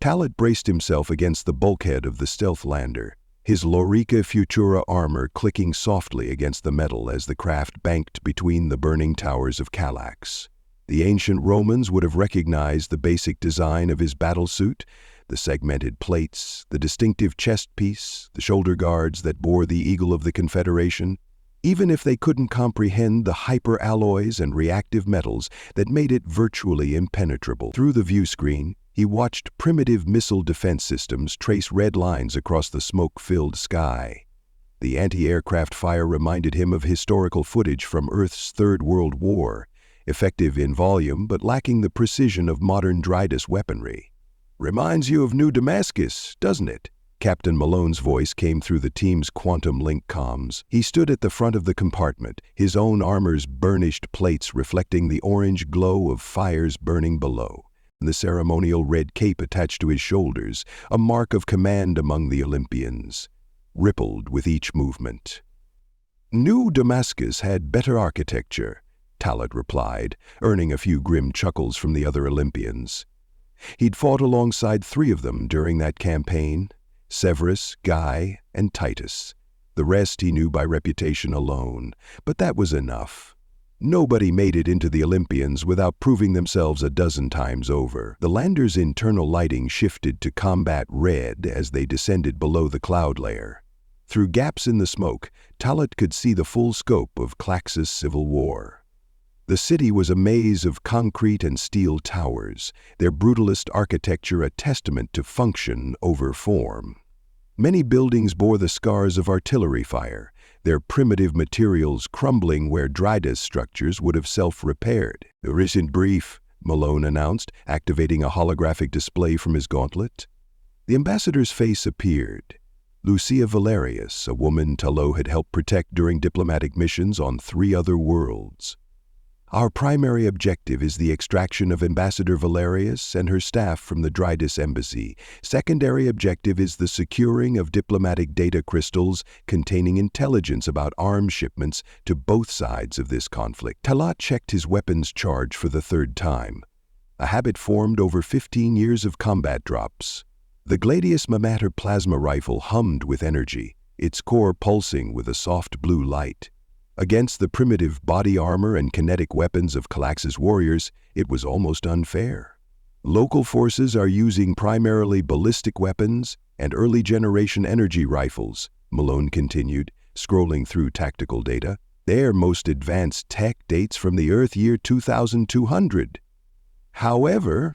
Talat braced himself against the bulkhead of the stealth lander, his Lorica Futura armor clicking softly against the metal as the craft banked between the burning towers of Kallax. The ancient Romans would have recognized the basic design of his battlesuit, the segmented plates, the distinctive chest piece, the shoulder guards that bore the eagle of the Confederation, even if they couldn't comprehend the hyper-alloys and reactive metals that made it virtually impenetrable. Through the view screen, he watched primitive missile defense systems trace red lines across the smoke-filled sky. The anti-aircraft fire reminded him of historical footage from Earth's Third World War, effective in volume but lacking the precision of modern Drydus weaponry. "Reminds you of New Damascus, doesn't it?" Captain Malone's voice came through the team's quantum link comms. He stood at the front of the compartment, his own armor's burnished plates reflecting the orange glow of fires burning below. The ceremonial red cape attached to his shoulders, a mark of command among the Olympians, rippled with each movement. "New Damascus had better architecture," Talat replied, earning a few grim chuckles from the other Olympians. He'd fought alongside 3 of them during that campaign: Severus, Skye, and Titus. The rest he knew by reputation alone, but that was enough. Nobody made it into the Olympians without proving themselves a dozen times over. The lander's internal lighting shifted to combat red as they descended below the cloud layer. Through gaps in the smoke, Talat could see the full scope of Klax's civil war. The city was a maze of concrete and steel towers, their brutalist architecture a testament to function over form. Many buildings bore the scars of artillery fire, their primitive materials crumbling where Drydus structures would have self-repaired. "A recent brief," Malone announced, activating a holographic display from his gauntlet. The ambassador's face appeared. Lucia Valerius, a woman Talo had helped protect during diplomatic missions on 3 other worlds. "Our primary objective is the extraction of Ambassador Valerius and her staff from the Drydus embassy. Secondary objective is the securing of diplomatic data crystals containing intelligence about arms shipments to both sides of this conflict." Talat checked his weapons charge for the 3rd time, a habit formed over 15 years of combat drops. The Gladius Mamater plasma rifle hummed with energy, its core pulsing with a soft blue light. Against the primitive body armor and kinetic weapons of Kallax's warriors, it was almost unfair. "Local forces are using primarily ballistic weapons and early-generation energy rifles," Malone continued, scrolling through tactical data. "Their most advanced tech dates from the Earth year 2200. However,"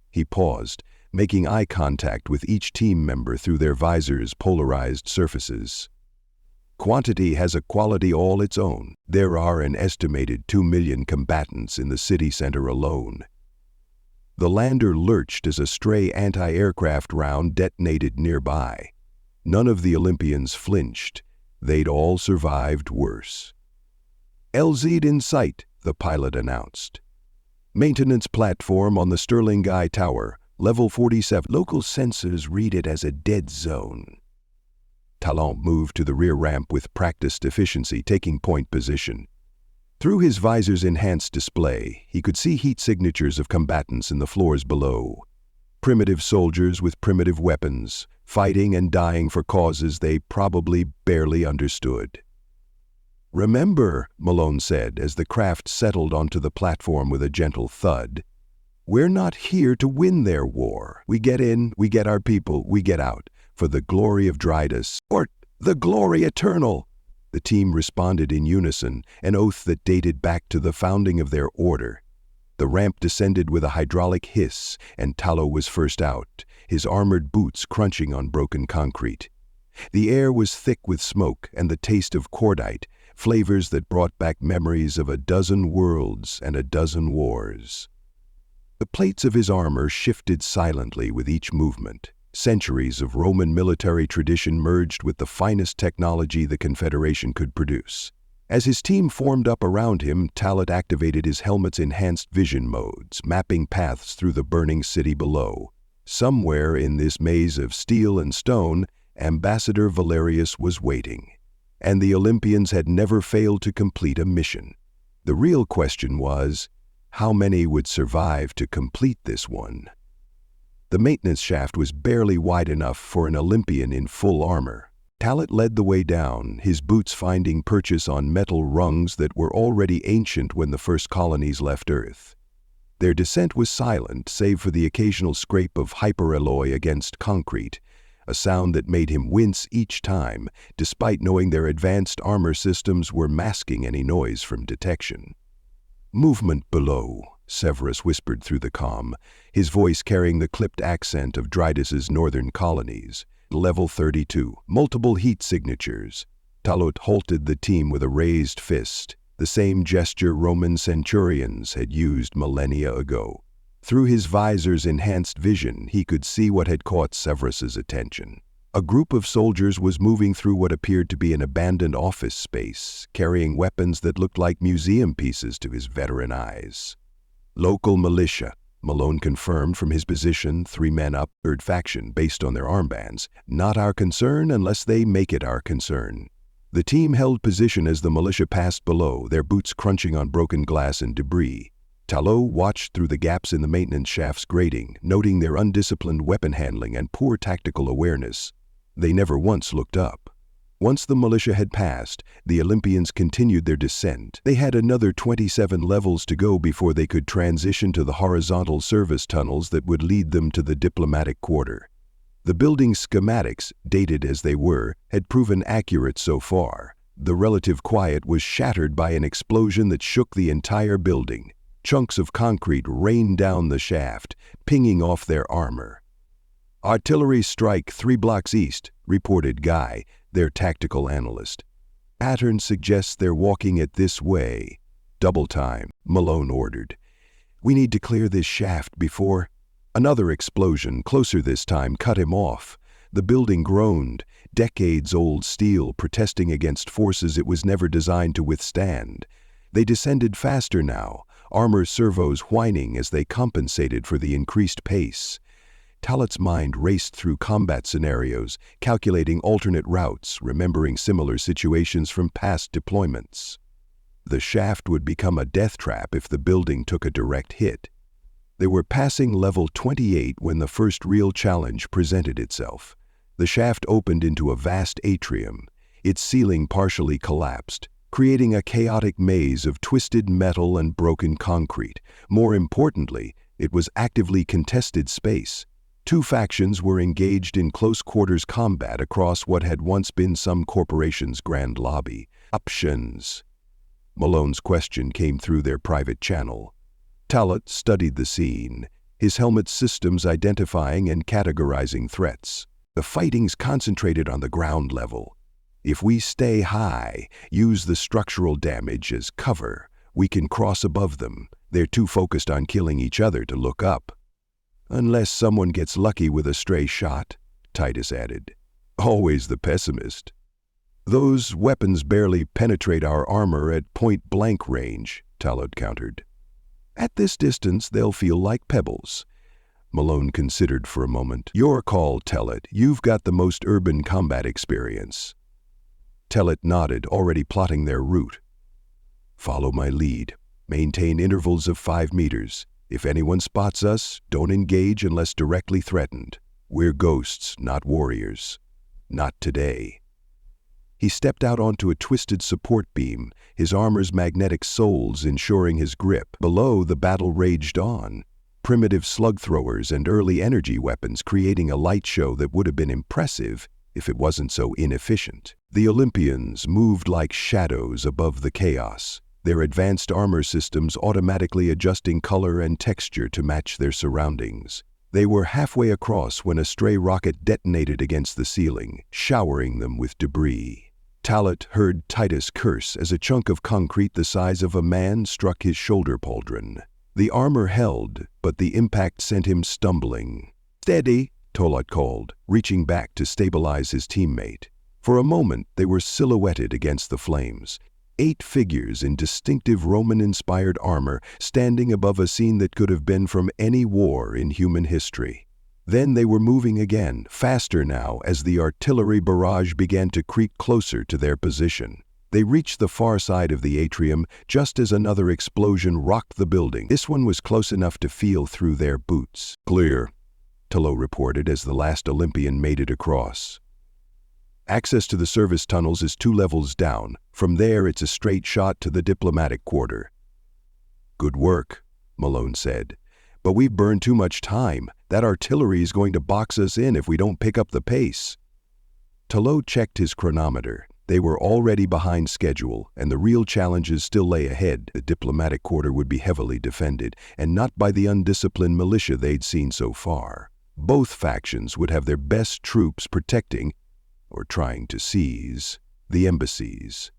he paused, making eye contact with each team member through their visors' polarized surfaces. "Quantity has a quality all its own. There are an estimated 2 million combatants in the city center alone." The lander lurched as a stray anti-aircraft round detonated nearby. None of the Olympians flinched. They'd all survived worse. "LZ in sight," the pilot announced. "Maintenance platform on the Sterling Guy Tower, level 47. Local sensors read it as a dead zone." Talon moved to the rear ramp with practiced efficiency, taking point position. Through his visor's enhanced display, he could see heat signatures of combatants in the floors below. Primitive soldiers with primitive weapons, fighting and dying for causes they probably barely understood. "Remember," Malone said as the craft settled onto the platform with a gentle thud, "we're not here to win their war. We get in, we get our people, we get out. For the glory of Drydus, or the glory eternal." The team responded in unison, an oath that dated back to the founding of their order. The ramp descended with a hydraulic hiss, and Talo was first out, his armored boots crunching on broken concrete. The air was thick with smoke and the taste of cordite, flavors that brought back memories of a dozen worlds and a dozen wars. The plates of his armor shifted silently with each movement. Centuries of Roman military tradition merged with the finest technology the Confederation could produce. As his team formed up around him, Talat activated his helmet's enhanced vision modes, mapping paths through the burning city below. Somewhere in this maze of steel and stone, Ambassador Valerius was waiting. And the Olympians had never failed to complete a mission. The real question was, how many would survive to complete this one? The maintenance shaft was barely wide enough for an Olympian in full armor. Talat led the way down, his boots finding purchase on metal rungs that were already ancient when the first colonies left Earth. Their descent was silent, save for the occasional scrape of hyperalloy against concrete, a sound that made him wince each time, despite knowing their advanced armor systems were masking any noise from detection. "Movement below," Severus whispered through the comm, his voice carrying the clipped accent of Drydus's northern colonies. Level 32. Multiple heat signatures. Talat halted the team with a raised fist, the same gesture Roman centurions had used millennia ago. Through his visor's enhanced vision, he could see what had caught Severus's attention. A group of soldiers was moving through what appeared to be an abandoned office space, carrying weapons that looked like museum pieces to his veteran eyes. "Local militia," Malone confirmed from his position, 3 men up, third faction, based on their armbands. "Not our concern unless they make it our concern." The team held position as the militia passed below, their boots crunching on broken glass and debris. Talat watched through the gaps in the maintenance shaft's grating, noting their undisciplined weapon handling and poor tactical awareness. They never once looked up. Once the militia had passed, the Olympians continued their descent. They had another 27 levels to go before they could transition to the horizontal service tunnels that would lead them to the diplomatic quarter. The building's schematics, dated as they were, had proven accurate so far. The relative quiet was shattered by an explosion that shook the entire building. Chunks of concrete rained down the shaft, pinging off their armor. "Artillery strike 3 blocks east," reported Guy, their tactical analyst. "Pattern suggests they're walking it this way." "Double time," Malone ordered. "We need to clear this shaft before—" Another explosion, closer this time, cut him off. The building groaned, decades-old steel protesting against forces it was never designed to withstand. They descended faster now, armor servos whining as they compensated for the increased pace. Talat's mind raced through combat scenarios, calculating alternate routes, remembering similar situations from past deployments. The shaft would become a death trap if the building took a direct hit. They were passing level 28 when the first real challenge presented itself. The shaft opened into a vast atrium, its ceiling partially collapsed, creating a chaotic maze of twisted metal and broken concrete. More importantly, it was actively contested space. 2 factions were engaged in close-quarters combat across what had once been some corporation's grand lobby. Options. Malone's question came through their private channel. Talat studied the scene, his helmet systems identifying and categorizing threats. The fighting's concentrated on the ground level. If we stay high, use the structural damage as cover, we can cross above them. They're too focused on killing each other to look up. "Unless someone gets lucky with a stray shot," Titus added. "Always the pessimist." "Those weapons barely penetrate our armor at point-blank range," Talat countered. "At this distance, they'll feel like pebbles." Malone considered for a moment. "Your call, Talat. You've got the most urban combat experience." Talat nodded, already plotting their route. "Follow my lead. Maintain intervals of 5 meters. If anyone spots us, don't engage unless directly threatened. We're ghosts, not warriors. Not today." He stepped out onto a twisted support beam, his armor's magnetic soles ensuring his grip. Below, the battle raged on, primitive slug throwers and early energy weapons creating a light show that would have been impressive if it wasn't so inefficient. The Olympians moved like shadows above the chaos, their advanced armor systems automatically adjusting color and texture to match their surroundings. They were halfway across when a stray rocket detonated against the ceiling, showering them with debris. Talat heard Titus curse as a chunk of concrete the size of a man struck his shoulder pauldron. The armor held, but the impact sent him stumbling. "Steady," Talat called, reaching back to stabilize his teammate. For a moment, they were silhouetted against the flames. 8 figures in distinctive Roman-inspired armor standing above a scene that could have been from any war in human history. Then they were moving again, faster now, as the artillery barrage began to creep closer to their position. They reached the far side of the atrium just as another explosion rocked the building. This one was close enough to feel through their boots. "Clear." Talo reported as the last Olympian made it across. Access to the service tunnels is 2 levels down. From there, it's a straight shot to the diplomatic quarter. Good work, Malone said. But we've burned too much time. That artillery is going to box us in if we don't pick up the pace. Talo checked his chronometer. They were already behind schedule, and the real challenges still lay ahead. The diplomatic quarter would be heavily defended, and not by the undisciplined militia they'd seen so far. Both factions would have their best troops protecting, or trying to seize, the embassies.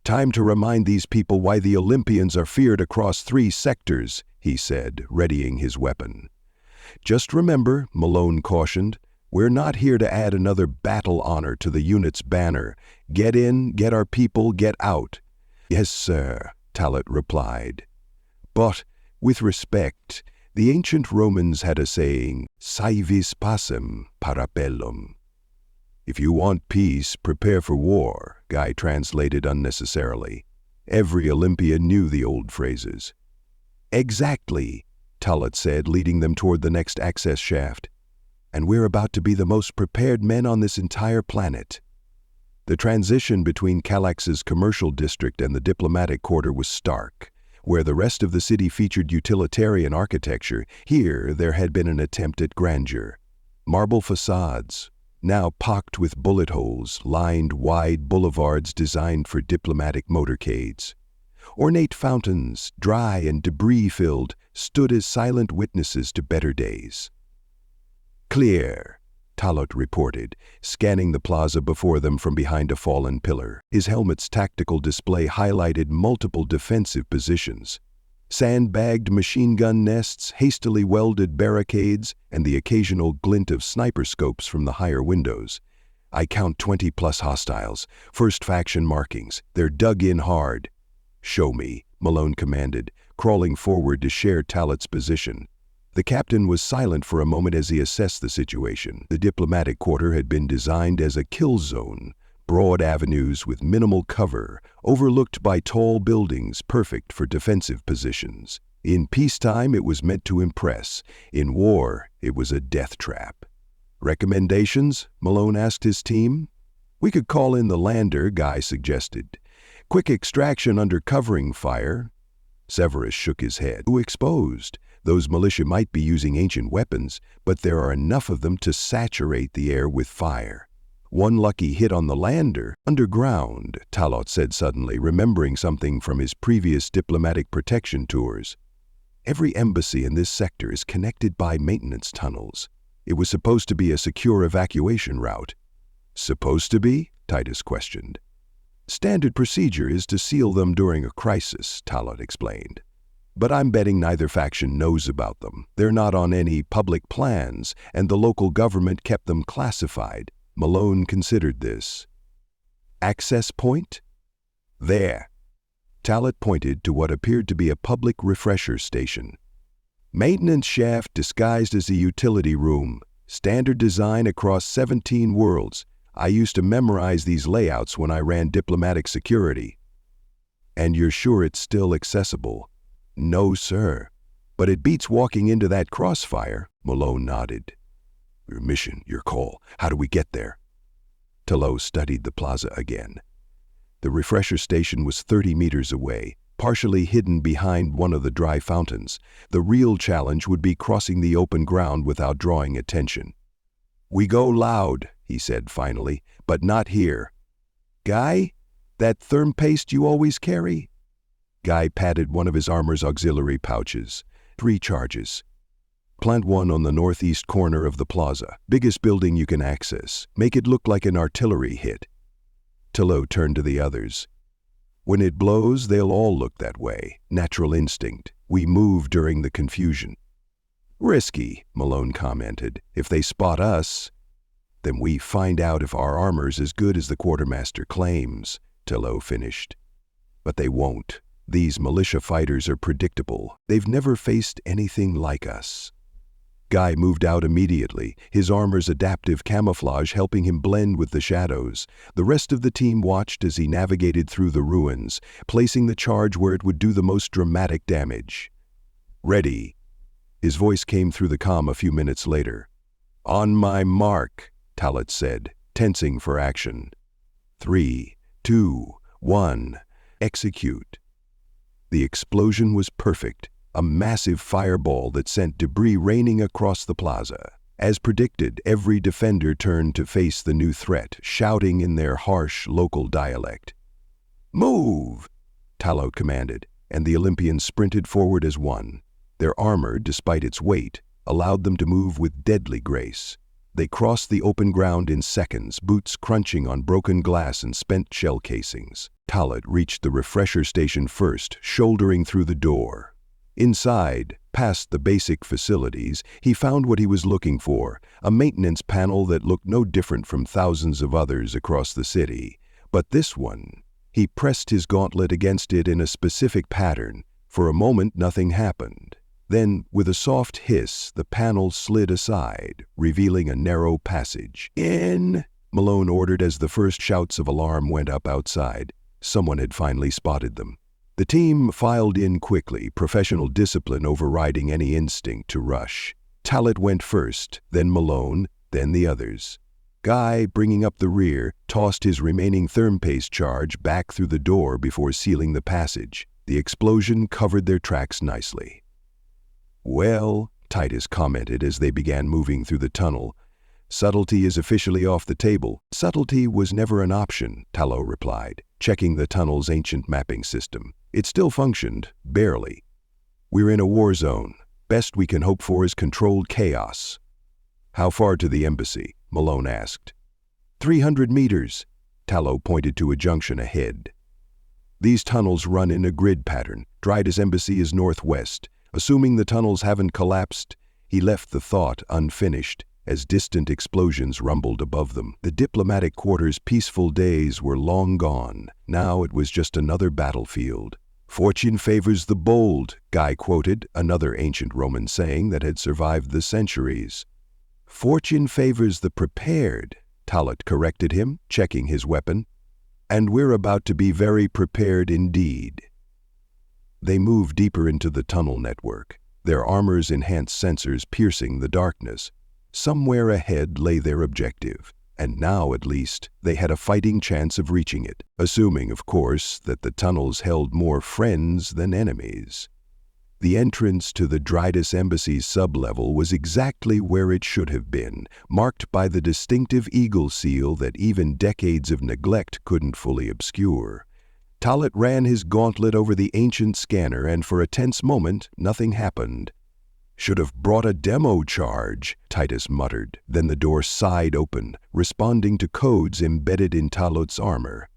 Time to remind these people why the Olympians are feared across 3 sectors, he said, readying his weapon. Just remember, Malone cautioned, we're not here to add another battle honor to the unit's banner. Get in, get our people, get out. Yes, sir, Talat replied. But, with respect, the ancient Romans had a saying, "Si vis pacem, para bellum." If you want peace, prepare for war, Guy translated unnecessarily. Every Olympian knew the old phrases. Exactly, Talat said, leading them toward the next access shaft. And we're about to be the most prepared men on this entire planet. The transition between Kallax's commercial district and the diplomatic quarter was stark. Where the rest of the city featured utilitarian architecture, here there had been an attempt at grandeur. Marble facades, now pocked with bullet holes, lined wide boulevards designed for diplomatic motorcades. Ornate fountains, dry and debris-filled, stood as silent witnesses to better days. Clear, Talat reported, scanning the plaza before them from behind a fallen pillar. His helmet's tactical display highlighted multiple defensive positions. Sandbagged machine gun nests, hastily welded barricades, and the occasional glint of sniper scopes from the higher windows. I count 20+ hostiles, first faction markings. They're dug in hard. Show me, Malone commanded, crawling forward to share Talat's position. The captain was silent for a moment as he assessed the situation. The diplomatic quarter had been designed as a kill zone, broad avenues with minimal cover, overlooked by tall buildings perfect for defensive positions. In peacetime, it was meant to impress. In war, it was a death trap. Recommendations? Malone asked his team. We could call in the lander, Guy suggested. Quick extraction under covering fire. Severus shook his head. Too exposed. Those militia might be using ancient weapons, but there are enough of them to saturate the air with fire. One lucky hit on the lander, underground, Talat said suddenly, remembering something from his previous diplomatic protection tours. Every embassy in this sector is connected by maintenance tunnels. It was supposed to be a secure evacuation route. Supposed to be? Titus questioned. Standard procedure is to seal them during a crisis, Talat explained. But I'm betting neither faction knows about them. They're not on any public plans, and the local government kept them classified. Malone considered this. Access point? There. Talat pointed to what appeared to be a public refresher station. Maintenance shaft disguised as a utility room. Standard design across 17 worlds. I used to memorize these layouts when I ran diplomatic security. And you're sure it's still accessible? No, sir. But it beats walking into that crossfire, Malone nodded. Your mission, your call. How do we get there? Talo studied the plaza again. The refresher station was 30 meters away, partially hidden behind one of the dry fountains. The real challenge would be crossing the open ground without drawing attention. We go loud, he said finally, but not here. Guy, that therm paste you always carry? Guy patted one of his armor's auxiliary pouches. 3 charges. Plant one on the northeast corner of the plaza, biggest building you can access. Make it look like an artillery hit. Talo turned to the others. When it blows, they'll all look that way. Natural instinct. We move during the confusion. Risky, Malone commented. If they spot us, then we find out if our armor's as good as the quartermaster claims, Talo finished. But they won't. These militia fighters are predictable. They've never faced anything like us. Guy moved out immediately, his armor's adaptive camouflage helping him blend with the shadows. The rest of the team watched as he navigated through the ruins, placing the charge where it would do the most dramatic damage. Ready. His voice came through the comm a few minutes later. On my mark, Talat said, tensing for action. 3, 2, 1, execute. The explosion was perfect, a massive fireball that sent debris raining across the plaza. As predicted, every defender turned to face the new threat, shouting in their harsh local dialect. Move! Talat commanded, and the Olympians sprinted forward as one. Their armor, despite its weight, allowed them to move with deadly grace. They crossed the open ground in seconds, boots crunching on broken glass and spent shell casings. Talat reached the refresher station first, shouldering through the door. Inside, past the basic facilities, he found what he was looking for, a maintenance panel that looked no different from thousands of others across the city. But this one, he pressed his gauntlet against it in a specific pattern. For a moment, nothing happened. Then, with a soft hiss, the panel slid aside, revealing a narrow passage. In, Malone ordered as the first shouts of alarm went up outside. Someone had finally spotted them. The team filed in quickly, professional discipline overriding any instinct to rush. Talat went first, then Malone, then the others. Skye, bringing up the rear, tossed his remaining therm-paste charge back through the door before sealing the passage. The explosion covered their tracks nicely. Well, Titus commented as they began moving through the tunnel, subtlety is officially off the table. Subtlety was never an option, Talat replied, checking the tunnel's ancient mapping system. It still functioned, barely. We're in a war zone. Best we can hope for is controlled chaos. How far to the embassy? Malone asked. 300 meters. Talat pointed to a junction ahead. These tunnels run in a grid pattern. Drydus embassy is northwest. Assuming the tunnels haven't collapsed, he left the thought unfinished as distant explosions rumbled above them. The diplomatic quarters' peaceful days were long gone. Now it was just another battlefield. Fortune favors the bold, Skye quoted, another ancient Roman saying that had survived the centuries. Fortune favors the prepared, Talat corrected him, checking his weapon. And we're about to be very prepared indeed. They moved deeper into the tunnel network, their armor's enhanced sensors piercing the darkness. Somewhere ahead lay their objective, and now at least they had a fighting chance of reaching it, assuming, of course, that the tunnels held more friends than enemies. The entrance to the Drydus embassy's sublevel was exactly where it should have been, marked by the distinctive eagle seal that even decades of neglect couldn't fully obscure. Talat ran his gauntlet over the ancient scanner, and for a tense moment, nothing happened. Should have brought a demo charge, Titus muttered. Then the door sighed open, responding to codes embedded in Talat's armor.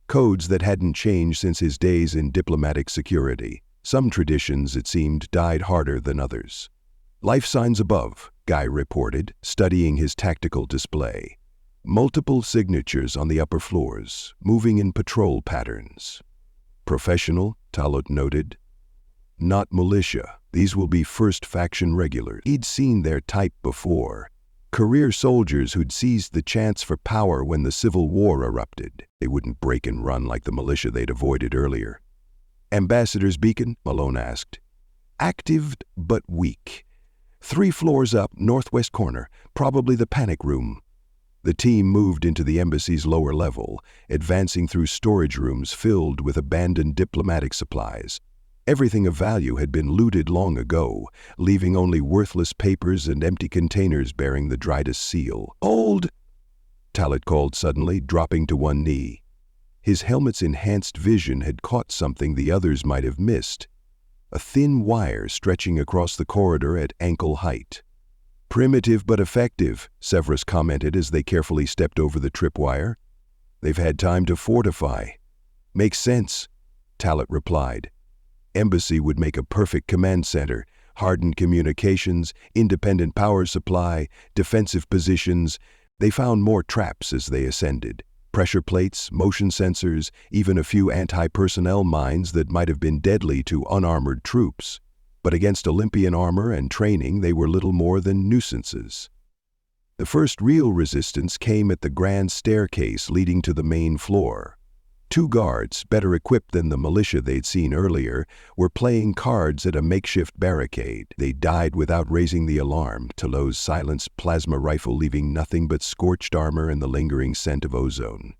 Codes that hadn't changed since his days in diplomatic security. Some traditions, it seemed, died harder than others. Life signs above, Skye reported, studying his tactical display. Multiple signatures on the upper floors, moving in patrol patterns. Professional, Talat noted. Not militia. These will be first faction regulars. He'd seen their type before. Career soldiers who'd seized the chance for power when the Civil War erupted. They wouldn't break and run like the militia they'd avoided earlier. Ambassador's beacon? Malone asked. Active, but weak. 3 floors up, northwest corner, probably the panic room. The team moved into the embassy's lower level, advancing through storage rooms filled with abandoned diplomatic supplies. Everything of value had been looted long ago, leaving only worthless papers and empty containers bearing the Drydus seal. Hold! Talat called suddenly, dropping to one knee. His helmet's enhanced vision had caught something the others might have missed. A thin wire stretching across the corridor at ankle height. Primitive but effective, Severus commented as they carefully stepped over the tripwire. They've had time to fortify. Makes sense, Talat replied. Embassy would make a perfect command center, hardened communications, independent power supply, defensive positions. They found more traps as they ascended. Pressure plates, motion sensors, even a few anti-personnel mines that might have been deadly to unarmored troops. But against Olympian armor and training, they were little more than nuisances. The first real resistance came at the grand staircase leading to the main floor. Two guards, better equipped than the militia they'd seen earlier, were playing cards at a makeshift barricade. They died without raising the alarm, Talo's silenced plasma rifle leaving nothing but scorched armor and the lingering scent of ozone.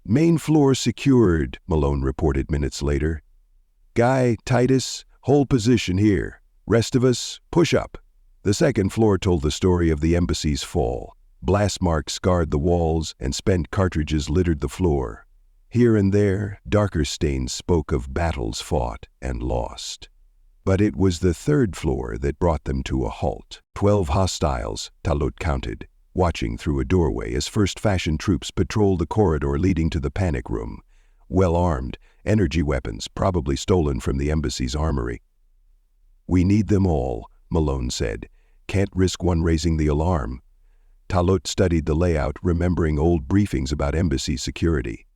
"Main floor secured," Malone reported minutes later. "Guy, Titus, hold position here. Rest of us, push up." The second floor told the story of the embassy's fall. Blast marks scarred the walls, and spent cartridges littered the floor. Here and there, darker stains spoke of battles fought and lost. But it was the third floor that brought them to a halt. 12 hostiles, Talot counted, watching through a doorway as First Fashion troops patrolled the corridor leading to the panic room. Well-armed, energy weapons probably stolen from the embassy's armory. "We need them all," Malone said. "Can't risk one raising the alarm." Talot studied the layout, remembering old briefings about embassy security.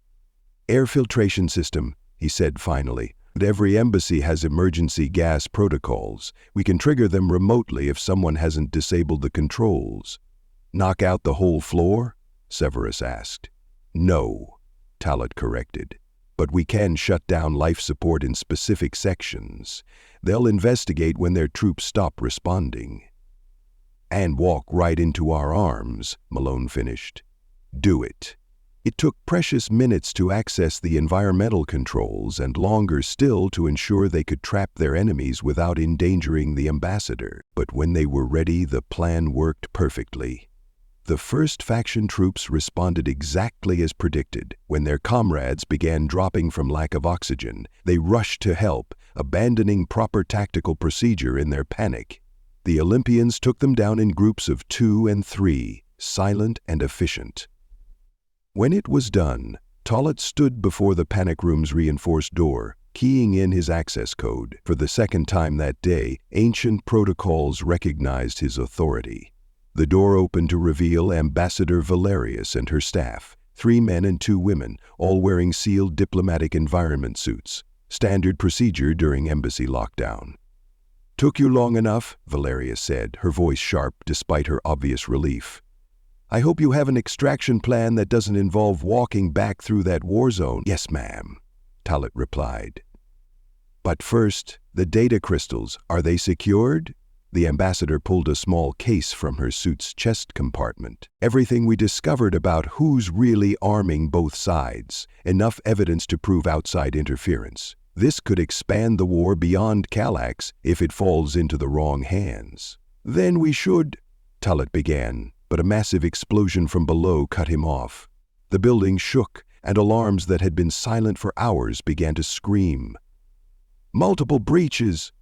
"Air filtration system," he said finally. "Every embassy has emergency gas protocols. We can trigger them remotely if someone hasn't disabled the controls." "Knock out the whole floor?" Severus asked. "No," Talot corrected. "But we can shut down life support in specific sections. They'll investigate when their troops stop responding." "And walk right into our arms," Malone finished. "Do it." It took precious minutes to access the environmental controls and longer still to ensure they could trap their enemies without endangering the ambassador. But when they were ready, the plan worked perfectly. The First Faction troops responded exactly as predicted. When their comrades began dropping from lack of oxygen, they rushed to help, abandoning proper tactical procedure in their panic. The Olympians took them down in groups of 2 and 3, silent and efficient. When it was done, Talot stood before the panic room's reinforced door, keying in his access code. For the second time that day, ancient protocols recognized his authority. The door opened to reveal Ambassador Valerius and her staff, 3 men and 2 women, all wearing sealed diplomatic environment suits, standard procedure during embassy lockdown. "Took you long enough," Valerius said, her voice sharp despite her obvious relief. "I hope you have an extraction plan that doesn't involve walking back through that war zone." "Yes, ma'am," Talot replied. "But first, the data crystals, are they secured?" The ambassador pulled a small case from her suit's chest compartment. "Everything we discovered about who's really arming both sides. Enough evidence to prove outside interference. This could expand the war beyond Kallax if it falls into the wrong hands." "Then we should," Talot began, but a massive explosion from below cut him off. The building shook, and alarms that had been silent for hours began to scream. "Multiple breaches!"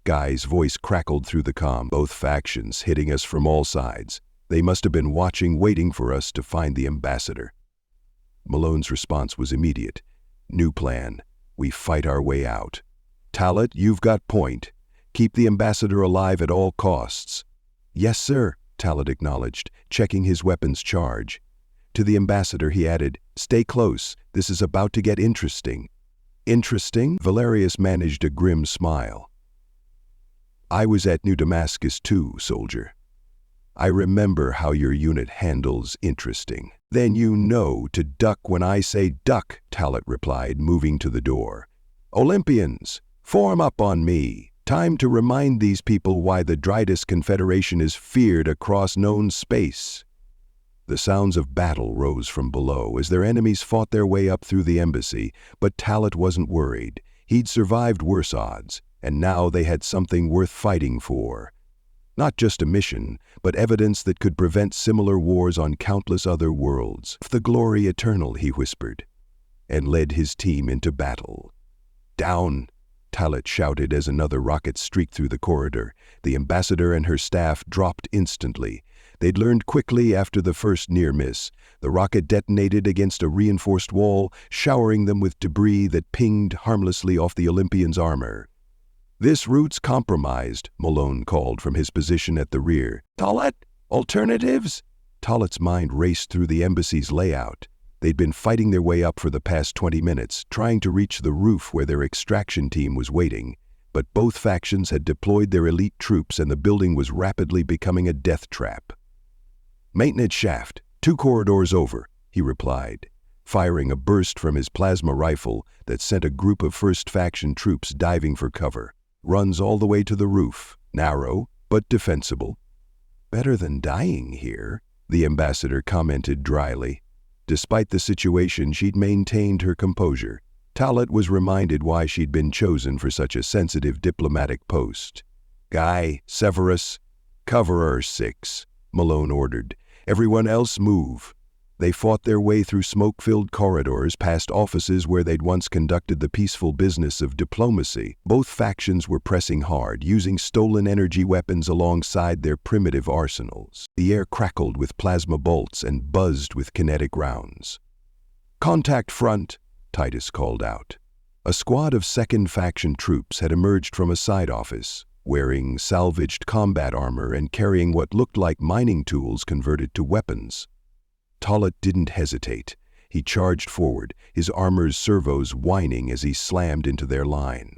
Guy's voice crackled through the comm. "Both factions hitting us from all sides. They must have been watching, waiting for us to find the ambassador." Malone's response was immediate. "New plan. We fight our way out." "Talot, you've got point. Keep the ambassador alive at all costs." "Yes, sir," Talot acknowledged, checking his weapon's charge. To the ambassador he added, "Stay close. This is about to get interesting." "Interesting?" Valerius managed a grim smile. "I was at New Damascus too, soldier. I remember how your unit handles interesting." "Then you know to duck when I say duck," Talot replied, moving to the door. "Olympians, form up on me. Time to remind these people why the Drydus Confederation is feared across known space." The sounds of battle rose from below as their enemies fought their way up through the embassy, but Talot wasn't worried. He'd survived worse odds, and now they had something worth fighting for. Not just a mission, but evidence that could prevent similar wars on countless other worlds. "The glory eternal," he whispered, and led his team into battle. "Down!" Talot shouted as another rocket streaked through the corridor. The ambassador and her staff dropped instantly. They'd learned quickly after the first near miss. The rocket detonated against a reinforced wall, showering them with debris that pinged harmlessly off the Olympians' armor. "This route's compromised," Malone called from his position at the rear. "Talot, alternatives?" Talot's mind raced through the embassy's layout. They'd been fighting their way up for the past 20 minutes, trying to reach the roof where their extraction team was waiting. But both factions had deployed their elite troops and the building was rapidly becoming a death trap. "Maintenance shaft, 2 corridors over," he replied. firing a burst from his plasma rifle that sent a group of First Faction troops diving for cover. Runs all the way to the roof, narrow but defensible. "Better than dying here," the ambassador commented dryly. Despite the situation, she'd maintained her composure. Talat was reminded why she'd been chosen for such a sensitive diplomatic post. "Guy, Severus, cover 6, Malone ordered. "Everyone else move." They fought their way through smoke-filled corridors past offices where they'd once conducted the peaceful business of diplomacy. Both factions were pressing hard, using stolen energy weapons alongside their primitive arsenals. The air crackled with plasma bolts and buzzed with kinetic rounds. "Contact front," Titus called out. A squad of Second Faction troops had emerged from a side office, wearing salvaged combat armor and carrying what looked like mining tools converted to weapons. Talat didn't hesitate. He charged forward, his armor's servos whining as he slammed into their line.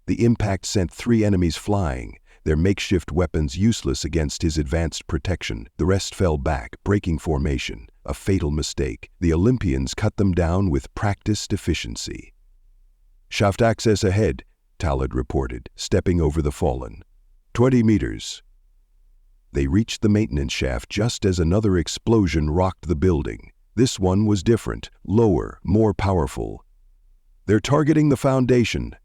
The impact sent 3 enemies flying, their makeshift weapons useless against his advanced protection. The rest fell back, breaking formation, a fatal mistake. The Olympians cut them down with practiced efficiency. "Shaft access ahead," Talat reported, stepping over the fallen. 20 meters. They reached the maintenance shaft just as another explosion rocked the building. This one was different, lower, more powerful. "They're targeting the foundation,"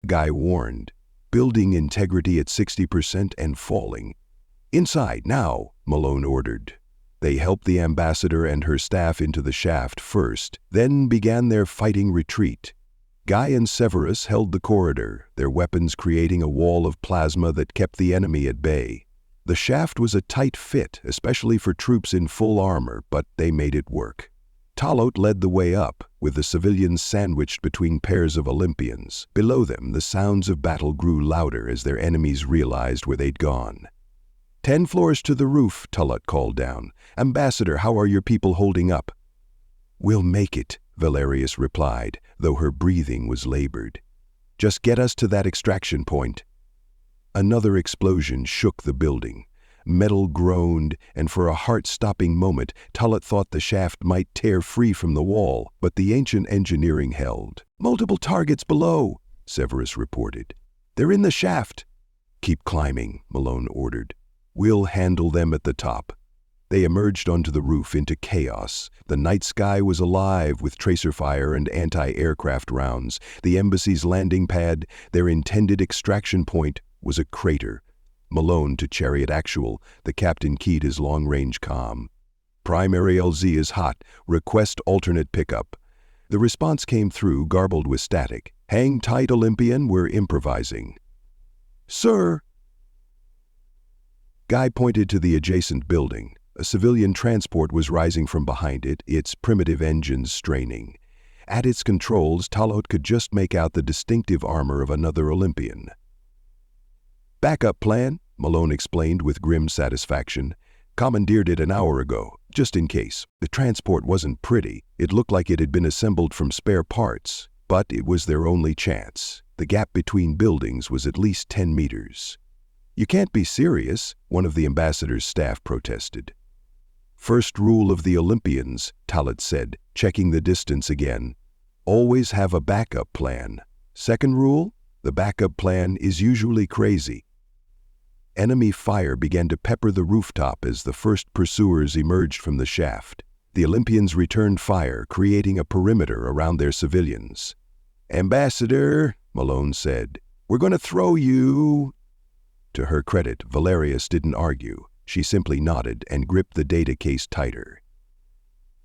Guy warned. "Building integrity at 60% and falling." "Inside, now," Malone ordered. They helped the ambassador and her staff into the shaft first, then began their fighting retreat. Guy and Severus held the corridor, their weapons creating a wall of plasma that kept the enemy at bay. The shaft was a tight fit, especially for troops in full armor, but they made it work. Talat led the way up, with the civilians sandwiched between pairs of Olympians. Below them, the sounds of battle grew louder as their enemies realized where they'd gone. 10 floors to the roof," Talat called down. "Ambassador, how are your people holding up?" "We'll make it," Valerius replied, though her breathing was labored. "Just get us to that extraction point." Another explosion shook the building. Metal groaned, and for a heart-stopping moment, Talat thought the shaft might tear free from the wall, but the ancient engineering held. "Multiple targets below," Severus reported. "They're in the shaft." "Keep climbing," Malone ordered. "We'll handle them at the top." They emerged onto the roof into chaos. The night sky was alive with tracer fire and anti-aircraft rounds. The embassy's landing pad, their intended extraction point, was a crater. Malone to Chariot Actual, the captain keyed his long-range comm. "Primary LZ is hot. Request alternate pickup." The response came through, garbled with static. "Hang tight, Olympian, we're improvising." "Sir!" Guy pointed to the adjacent building. A civilian transport was rising from behind it, its primitive engines straining. At its controls, Talat could just make out the distinctive armor of another Olympian. "Backup plan," Malone explained with grim satisfaction. "Commandeered it an hour ago, just in case." The transport wasn't pretty. It looked like it had been assembled from spare parts, but it was their only chance. The gap between buildings was at least 10 meters. "You can't be serious," one of the ambassador's staff protested. "First rule of the Olympians," Talat said, checking the distance again. "Always have a backup plan. Second rule, the backup plan is usually crazy." Enemy fire began to pepper the rooftop as the first pursuers emerged from the shaft. The Olympians returned fire, creating a perimeter around their civilians. "Ambassador," Malone said, "we're going to throw you." To her credit, Valerius didn't argue. She simply nodded and gripped the data case tighter.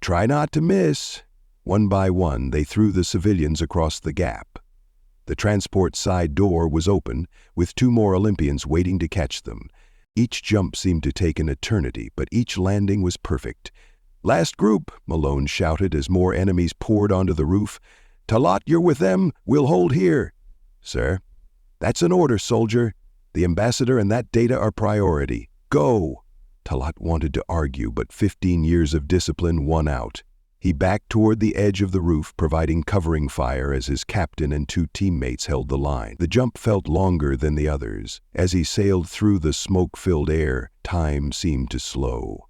"Try not to miss." One by one, they threw the civilians across the gap. The transport side door was open, with 2 more Olympians waiting to catch them. Each jump seemed to take an eternity, but each landing was perfect. "Last group," Malone shouted as more enemies poured onto the roof. "Talat, you're with them. We'll hold here." "Sir?" "That's an order, soldier. The ambassador and that data are priority. Go!" Talat wanted to argue, but 15 years of discipline won out. He backed toward the edge of the roof, providing covering fire as his captain and 2 teammates held the line. The jump felt longer than the others. As he sailed through the smoke-filled air, time seemed to slow.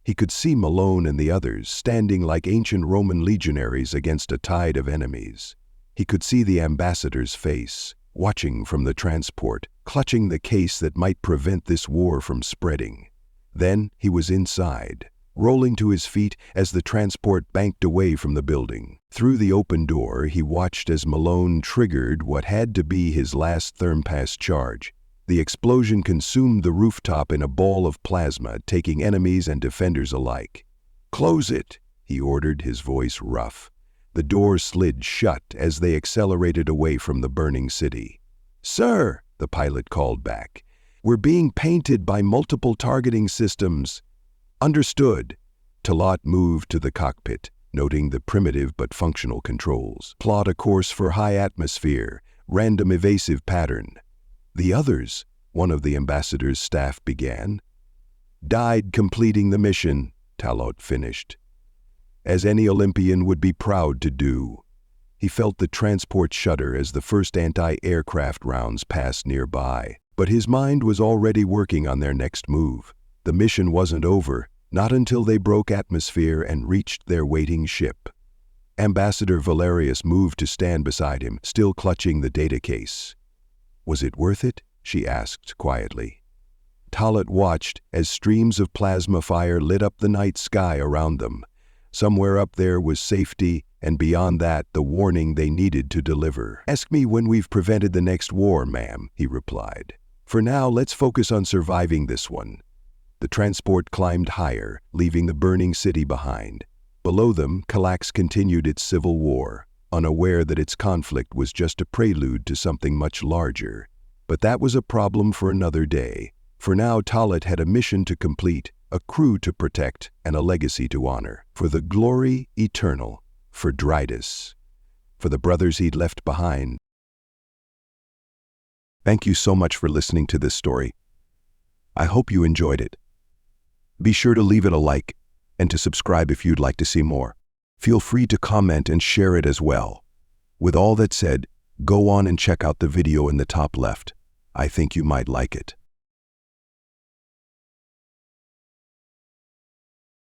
He could see Malone and the others standing like ancient Roman legionaries against a tide of enemies. He could see the ambassador's face, watching from the transport, clutching the case that might prevent this war from spreading. Then he was inside, rolling to his feet as the transport banked away from the building. Through the open door, he watched as Malone triggered what had to be his last thermpass charge. The explosion consumed the rooftop in a ball of plasma, taking enemies and defenders alike. "Close it," he ordered, his voice rough. The door slid shut as they accelerated away from the burning city. "Sir," the pilot called back, "we're being painted by multiple targeting systems." "Understood." Talat moved to the cockpit, noting the primitive but functional controls. "Plot a course for high atmosphere, random evasive pattern." "The others," one of the ambassador's staff began. "Died completing the mission," Talat finished. "As any Olympian would be proud to do." He felt the transport shudder as the first anti-aircraft rounds passed nearby. But his mind was already working on their next move. The mission wasn't over, not until they broke atmosphere and reached their waiting ship. Ambassador Valerius moved to stand beside him, still clutching the data case. "Was it worth it?" she asked quietly. Talat watched as streams of plasma fire lit up the night sky around them. Somewhere up there was safety, and beyond that, the warning they needed to deliver. "Ask me when we've prevented the next war, ma'am," he replied. "For now, let's focus on surviving this one." The transport climbed higher, leaving the burning city behind. Below them, Calax continued its civil war, unaware that its conflict was just a prelude to something much larger. But that was a problem for another day. For now, Talat had a mission to complete, a crew to protect, and a legacy to honor. For the glory eternal, for Drydus, for the brothers he'd left behind. Thank you so much for listening to this story. I hope you enjoyed it. Be sure to leave it a like and to subscribe if you'd like to see more. Feel free to comment and share it as well. With all that said, go on and check out the video in the top left. I think you might like it.